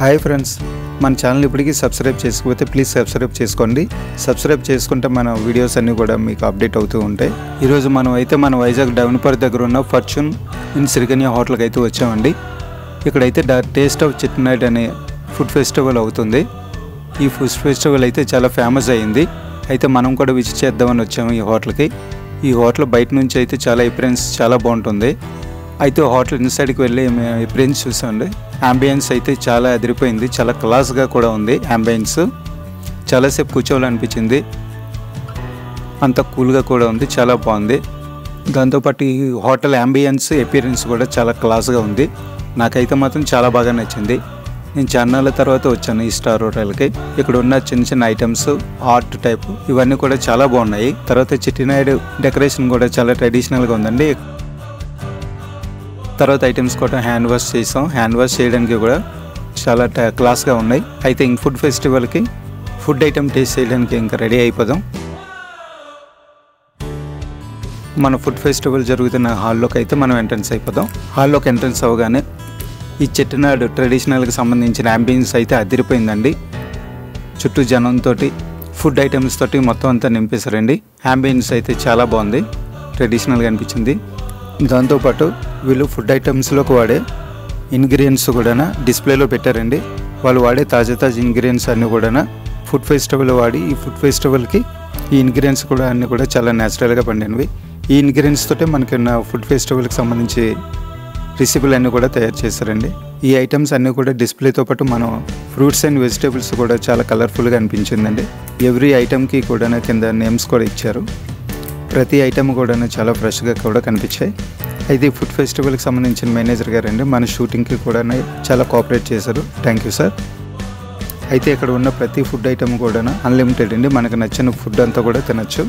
Hi friends, మన channel ఇప్పటికీ subscribe చేసుకోకపోతే ప్లీజ్ సబ్స్క్రైబ్ చేసుకోండి. సబ్స్క్రైబ్ చేసుకుంటే మన వీడియోస్ అన్నీ కూడా మీకు అప్డేట్ అవుతూ ఉంటాయి. ఈరోజు మన వైజాగ్ డెవెన్పర్ దగ్గర ఉన్న ఫార్చ్యూన్ ఇన్ సిరిగనియా హోటల్కి అయితే వచ్చామండి. ఇక్కడైతే టేస్ట్ ఆఫ్ చెట్టినాడ్ అనే ఫుడ్ ఫెస్టివల్ అవుతుంది. ఈ ఫుడ్ ఫెస్టివల్ అయితే చాలా ఫేమస్ అయ్యింది. అయితే మనం కూడా విజిట్ చేద్దామని వచ్చాము ఈ హోటల్కి. ఈ హోటల్ బయట నుంచి అయితే చాలా ఎక్స్పీరియన్స్ చాలా బాగుంటుంది. అయితే హోటల్ ఇన్సైడ్కి వెళ్ళి మేము ఎక్స్పీరియన్స్ చూసామండి. అంబియన్స్ అయితే చాలా అదిరిపోయింది, చాలా క్లాస్గా కూడా ఉంది. అంబియన్స్ చాలాసేపు కూర్చోవాలనిపించింది, అంత కూల్గా కూడా ఉంది, చాలా బాగుంది. దాంతోపాటు ఈ హోటల్ అంబియన్స్ అపియరెన్స్ కూడా చాలా క్లాస్గా ఉంది. నాకైతే మాత్రం చాలా బాగా నచ్చింది. నేను చాన్నాళ్ళ తర్వాత వచ్చాను ఈ స్టార్ హోటల్కి. ఇక్కడ ఉన్న చిన్న చిన్న ఐటమ్స్, ఆర్ట్ టైప్ ఇవన్నీ కూడా చాలా బాగున్నాయి. తర్వాత చెట్టినాయుడు డెకరేషన్ కూడా చాలా ట్రెడిషనల్గా ఉందండి. తర్వాత ఐటమ్స్ కూడా హ్యాండ్ వాష్ చేసాం. హ్యాండ్ వాష్ చేయడానికి కూడా చాలా క్లాస్గా ఉన్నాయి. అయితే ఇంక ఫుడ్ ఫెస్టివల్కి ఫుడ్ ఐటమ్ టేస్ట్ చేయడానికి ఇంకా రెడీ అయిపోదాం. మన ఫుడ్ ఫెస్టివల్ జరుగుతున్న హాల్లోకి అయితే మనం ఎంట్రన్స్ అయిపోదాం. హాల్లోకి ఎంట్రన్స్ అవ్వగానే ఈ చెట్టినాడు ట్రెడిషనల్కి సంబంధించిన అంబియన్స్ అయితే అదిరిపోయిందండి. చుట్టూ జనంతో ఫుడ్ ఐటమ్స్ తోటి మొత్తం అంతా నింపేశారండి. అంబియన్స్ అయితే చాలా బాగుంది, ట్రెడిషనల్గా అనిపించింది. దాంతోపాటు వీళ్ళు ఫుడ్ ఐటమ్స్లోకి వాడే ఇంగ్రీడియంట్స్ కూడా డిస్ప్లేలో పెట్టారండి. వాళ్ళు వాడే తాజా ఇంగ్రీడియంట్స్ అన్నీ కూడా ఫుడ్ ఫెస్టివల్ వాడి ఈ ఫుడ్ ఫెస్టివల్కి ఈ ఇంగ్రీడియంట్స్ కూడా అన్నీ కూడా చాలా న్యాచురల్గా పండినవి. ఈ ఇంగ్రీడియంట్స్ తోటే మనకి ఉన్న ఫుడ్ ఫెస్టివల్కి సంబంధించి రెసిపీలు అన్నీ కూడా తయారు చేశారండి. ఈ ఐటమ్స్ అన్నీ కూడా డిస్ప్లేతో పాటు మనం ఫ్రూట్స్ అండ్ వెజిటేబుల్స్ కూడా చాలా కలర్ఫుల్గా అనిపించిందండి. ఎవ్రీ ఐటమ్కి కూడా కింద నేమ్స్ కూడా ఇచ్చారు. ప్రతి ఐటమ్ కూడా చాలా ఫ్రెష్గా కూడా కనిపించాయి. అయితే ఈ ఫుడ్ ఫెస్టివల్కి సంబంధించిన మేనేజర్ గారండి మన షూటింగ్కి కూడా చాలా కోఆపరేట్ చేశారు. Thank you sir. అయితే ఇక్కడ ఉన్న ప్రతి ఫుడ్ ఐటమ్ కూడా అన్లిమిటెడ్ అండి, మనకు నచ్చిన ఫుడ్ అంతా కూడా తినచ్చు.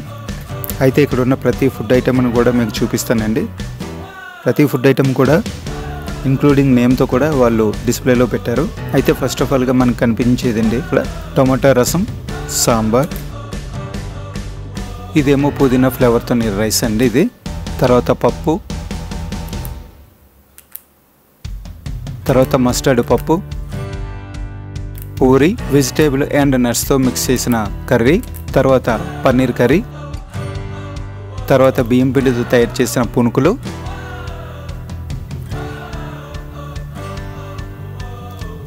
అయితే ఇక్కడ ఉన్న ప్రతి ఫుడ్ ఐటమ్ను కూడా మీకు చూపిస్తానండి. ప్రతి ఫుడ్ ఐటమ్ కూడా ఇంక్లూడింగ్ నేమ్తో కూడా వాళ్ళు డిస్ప్లేలో పెట్టారు. అయితే ఫస్ట్ ఆఫ్ ఆల్గా మనకు కనిపించేదండి ఇక్కడ టొమాటో రసం, సాంబార్, ఇదేమో పుదీనా ఫ్లేవర్తో రైస్ అండి ఇది. తర్వాత పప్పు, తర్వాత మస్టర్డ్ పప్పు, పూరి, వెజిటేబుల్ అండ్ నట్స్తో మిక్స్ చేసిన కర్రీ, తర్వాత పన్నీర్ కర్రీ, తర్వాత బియ్యం పిండితో తయారు చేసిన పునుకులు,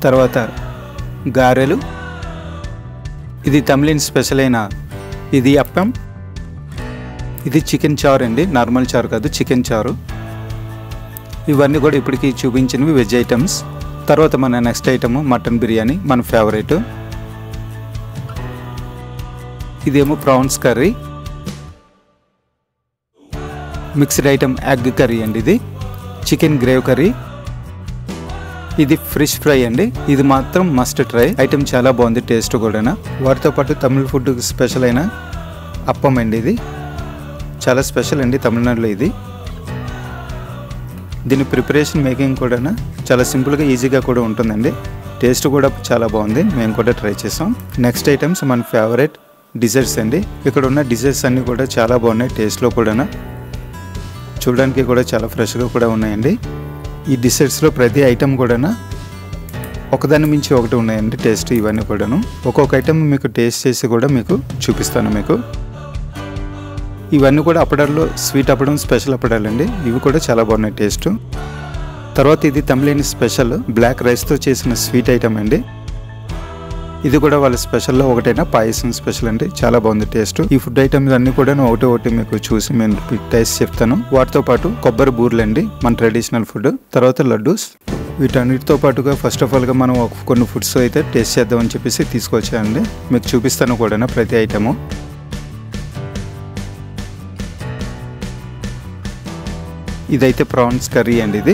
తర్వాత గారెలు, ఇది తమిళన్ స్పెషల్ అయిన ఇది అప్పం, ఇది చికెన్ చారు అండి, నార్మల్ చారు కాదు, చికెన్ చారు. ఇవన్నీ కూడా ఇప్పటికీ చూపించినవి వెజ్ ఐటమ్స్. తర్వాత మన నెక్స్ట్ ఐటమ్ మటన్ బిర్యానీ, మన ఫేవరెట్. ఇదేమో prawns curry, mixed item egg curry అండి, ఇది చికెన్ గ్రేవ్ కర్రీ, ఇది ఫిష్ ఫ్రై అండి. ఇది మాత్రం మస్ట్ ట్రై ఐటమ్, చాలా బాగుంది టేస్ట్ కూడా. వాటితో పాటు తమిళ ఫుడ్ స్పెషల్ అయిన అప్పం అండి, ఇది చాలా స్పెషల్ అండి తమిళనాడులో. ఇది దీని ప్రిపరేషన్ మేకింగ్ కూడా చాలా సింపుల్గా ఈజీగా కూడా ఉంటుందండి. టేస్ట్ కూడా చాలా బాగుంది, మేము కూడా ట్రై చేసాం. నెక్స్ట్ ఐటమ్స్ మన ఫేవరెట్ డిజర్ట్స్ అండి. ఇక్కడ ఉన్న డిజర్ట్స్ అన్నీ కూడా చాలా బాగున్నాయి టేస్ట్లో కూడా, చూడడానికి కూడా చాలా ఫ్రెష్గా కూడా ఉన్నాయండి. ఈ డిజర్ట్స్లో ప్రతి ఐటమ్ కూడా ఒకదాని మించి ఒకటి ఉన్నాయండి టేస్ట్. ఇవన్నీ కూడాను ఒక్కొక్క ఐటమ్ మీకు టేస్ట్ చేసి కూడా మీకు చూపిస్తాను మీకు. ఇవన్నీ కూడా అప్పడాల్లో స్వీట్ అప్పడం, స్పెషల్ అప్పడాలు అండి. ఇవి కూడా చాలా బాగున్నాయి టేస్ట్. తర్వాత ఇది తమిళన్ స్పెషల్ బ్లాక్ రైస్తో చేసిన స్వీట్ ఐటమ్ అండి. ఇది కూడా వాళ్ళ స్పెషల్లో ఒకటైనా పాయసం స్పెషల్ అండి, చాలా బాగుంది టేస్ట్. ఈ ఫుడ్ ఐటమ్స్ అన్ని కూడా ఒకటి మీకు చూసి నేను టేస్ట్ చెప్తాను. వాటితో పాటు కొబ్బరి బూర్లు అండి, మన ట్రెడిషనల్ ఫుడ్. తర్వాత లడ్డూస్. వీటన్నిటితో పాటుగా ఫస్ట్ ఆఫ్ ఆల్గా మనం కొన్ని ఫుడ్స్ అయితే టేస్ట్ చేద్దామని చెప్పేసి తీసుకొచ్చానండి. మీకు చూపిస్తాను కూడా ప్రతి ఐటము. ఇదైతే ప్రాన్స్ కర్రీ అండి, ఇది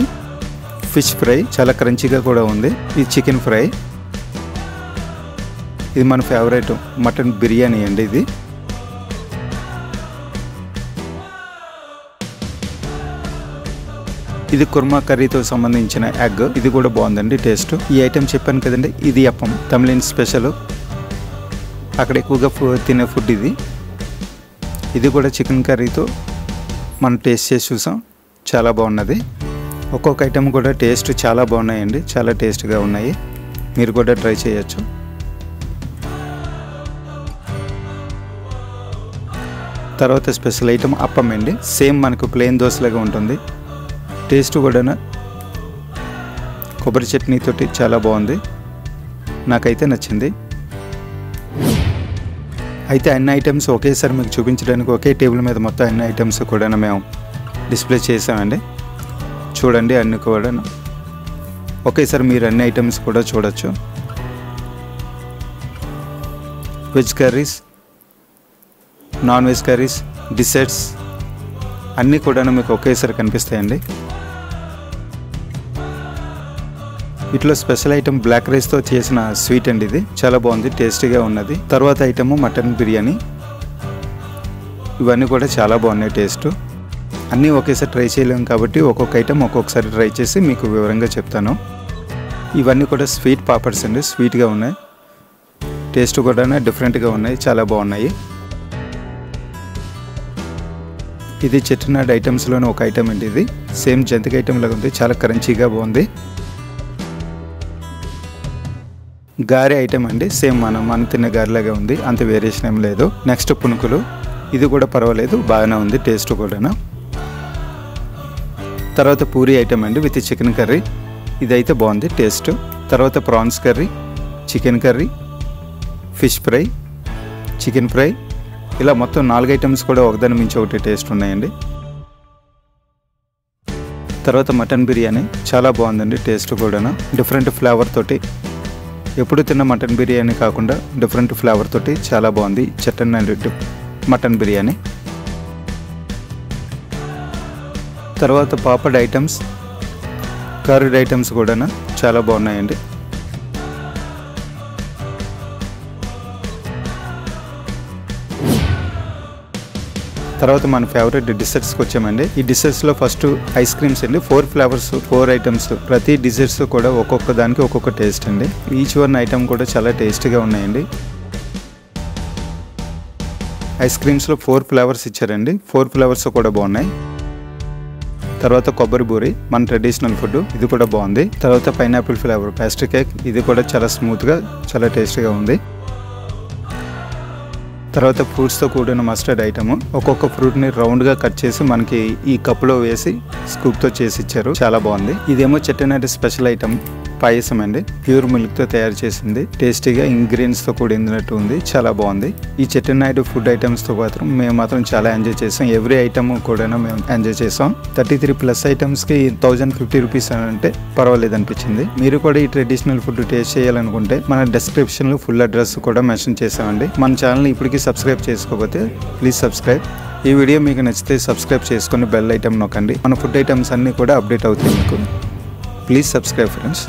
ఫిష్ ఫ్రై, చాలా క్రంచీగా కూడా ఉంది. ఇది చికెన్ ఫ్రై, ఇది మన ఫేవరెట్ మటన్ బిర్యానీ అండి. ఇది ఇది కుర్మా కర్రీతో సంబంధించిన ఎగ్, ఇది కూడా బాగుందండి టేస్ట్. ఈ ఐటెం చెప్పాను కదండి, ఇది అప్పం తమిళన్ స్పెషల్, అక్కడ ఎక్కువగా తినే ఫుడ్ ఇది. ఇది కూడా చికెన్ కర్రీతో మనం టేస్ట్ చేసి చూసాం, చాలా బాగున్నది. ఒక్కొక్క ఐటెం కూడా టేస్ట్ చాలా బాగున్నాయండి, చాలా టేస్ట్గా ఉన్నాయి. మీరు కూడా ట్రై చేయొచ్చు. తర్వాత స్పెషల్ ఐటమ్ అప్పం అండి. సేమ్ మనకు ప్లెయిన్ దోశలాగా ఉంటుంది. టేస్ట్ కూడా కొబ్బరి చట్నీతోటి చాలా బాగుంది, నాకైతే నచ్చింది. అయితే అన్ని ఐటమ్స్ ఒకేసారి మీకు చూపించడానికి ఒకే టేబుల్ మీద మొత్తం అన్ని ఐటమ్స్ కూడా మేము డిస్ప్లే చేసామండి. చూడండి, అన్ని కూడా ఒకేసారి మీరు అన్ని ఐటమ్స్ కూడా చూడొచ్చు. Veg curries, non veg curries, deserts అన్నీ కూడా మీకు ఒకేసారి కనిపిస్తాయండి. వీటిలో స్పెషల్ ఐటమ్ బ్లాక్ రైస్తో చేసిన స్వీట్ అండి. ఇది చాలా బాగుంది, టేస్టీగా ఉన్నది. తర్వాత ఐటమ్ మటన్ బిర్యానీ. ఇవన్నీ కూడా చాలా బాగున్నాయి టేస్ట్. అన్నీ ఒకేసారి ట్రై చేయలేము కాబట్టి ఒక్కొక్క ఐటమ్ ఒక్కొక్కసారి ట్రై చేసి మీకు వివరంగా చెప్తాను. ఇవన్నీ కూడా స్వీట్ పాపడ్స్ అండి, స్వీట్గా ఉన్నాయి, టేస్ట్ కూడా డిఫరెంట్గా ఉన్నాయి, చాలా బాగున్నాయి. ఇది చెట్టినాడు ఐటమ్స్లోనే ఒక ఐటమ్ అండి. ఇది సేమ్ జంతిక ఐటమ్ లాగా ఉంది, చాలా క్రంచీగా బాగుంది. గారె ఐటమ్ అండి, సేమ్ మనం తిన్న గారెలాగా ఉంది, అంత వేరియేషన్ ఏం లేదు. నెక్స్ట్ పునుకులు. ఇది కూడా పర్వాలేదు, బాగానే ఉంది టేస్ట్ కూడా. తర్వాత పూరి ఐటమ్ అండి విత్ చికెన్ కర్రీ. ఇదైతే బాగుంది టేస్ట్. తర్వాత prawns curry, chicken curry, fish fry, chicken fry, ఇలా మొత్తం 4 ఐటమ్స్ కూడా ఒకదాని మించి ఒకటి టేస్ట్ ఉన్నాయండి. తర్వాత మటన్ బిర్యానీ చాలా బాగుందండి, టేస్ట్ కూడా డిఫరెంట్ ఫ్లేవర్ తోటి. ఎప్పుడు తిన్న మటన్ బిర్యానీ కాకుండా డిఫరెంట్ ఫ్లేవర్ తోటి చాలా బాగుంది చెట్టినాడు మటన్ బిర్యానీ. తర్వాత పాపడ్ ఐటమ్స్, కర్రీడ్ ఐటమ్స్ కూడా చాలా బాగున్నాయండి. తర్వాత మన ఫేవరెట్ డిజర్ట్స్కి వచ్చామండి. ఈ డిజర్ట్స్లో ఫస్ట్ ఐస్ క్రీమ్స్ అండి. 4 ఫ్లేవర్స్, 4 ఐటమ్స్. ప్రతి డిజర్ట్స్ కూడా ఒక్కొక్క దానికి ఒక్కొక్క టేస్ట్ అండి. ఈచ్ వన్ ఐటమ్ కూడా చాలా టేస్టీగా ఉన్నాయండి. ఐస్ క్రీమ్స్లో 4 ఫ్లేవర్స్ ఇచ్చారండి, 4 ఫ్లేవర్స్ కూడా బాగున్నాయి. తర్వాత కొబ్బరి బూరి, మన ట్రెడిషనల్ ఫుడ్, ఇది కూడా బాగుంది. తర్వాత పైనాపిల్ ఫ్లేవర్ పేస్ట్రీ కేక్, ఇది కూడా చాలా స్మూత్గా చాలా టేస్టీగా ఉంది. తర్వాత ఫ్రూట్స్తో కూడిన మస్టర్డ్ ఐటమ్. ఒక్కొక్క ఫ్రూట్ని రౌండ్గా కట్ చేసి మనకి ఈ కప్లో వేసి స్కూప్తో చేసి ఇచ్చారు, చాలా బాగుంది. ఇదేమో చెట్టినాడు స్పెషల్ ఐటమ్ పాయసం అండి, ప్యూర్ మిల్క్తో తయారు చేసింది, టేస్టీగా ఇంగ్రీడియంట్స్తో కూడినట్టు ఉంది, చాలా బాగుంది. ఈ చెట్టినాడు ఫుడ్ ఐటమ్స్తో మేము మాత్రం చాలా ఎంజాయ్ చేసాం. ఎవ్రీ ఐటమ్ కూడా మేము ఎంజాయ్ చేసాం. 33+ ఐటమ్స్కి 1050 రూపీస్ అంటే పర్వాలేదు అనిపించింది. మీరు కూడా ఈ ట్రెడిషనల్ ఫుడ్ టేస్ట్ చేయాలనుకుంటే మన డిస్క్రిప్షన్లో ఫుల్ అడ్రస్ కూడా మెన్షన్ చేసామండి. మన ఛానల్ని ఇప్పటికీ సబ్స్క్రైబ్ చేసుకోకపోతే ప్లీజ్ సబ్స్క్రైబ్. ఈ వీడియో మీకు నచ్చితే సబ్స్క్రైబ్ చేసుకొని బెల్ ఐటమ్ నొక్కండి. మన ఫుడ్ ఐటమ్స్ అన్నీ కూడా అప్డేట్ అవుతాయి మీకు. Please subscribe friends.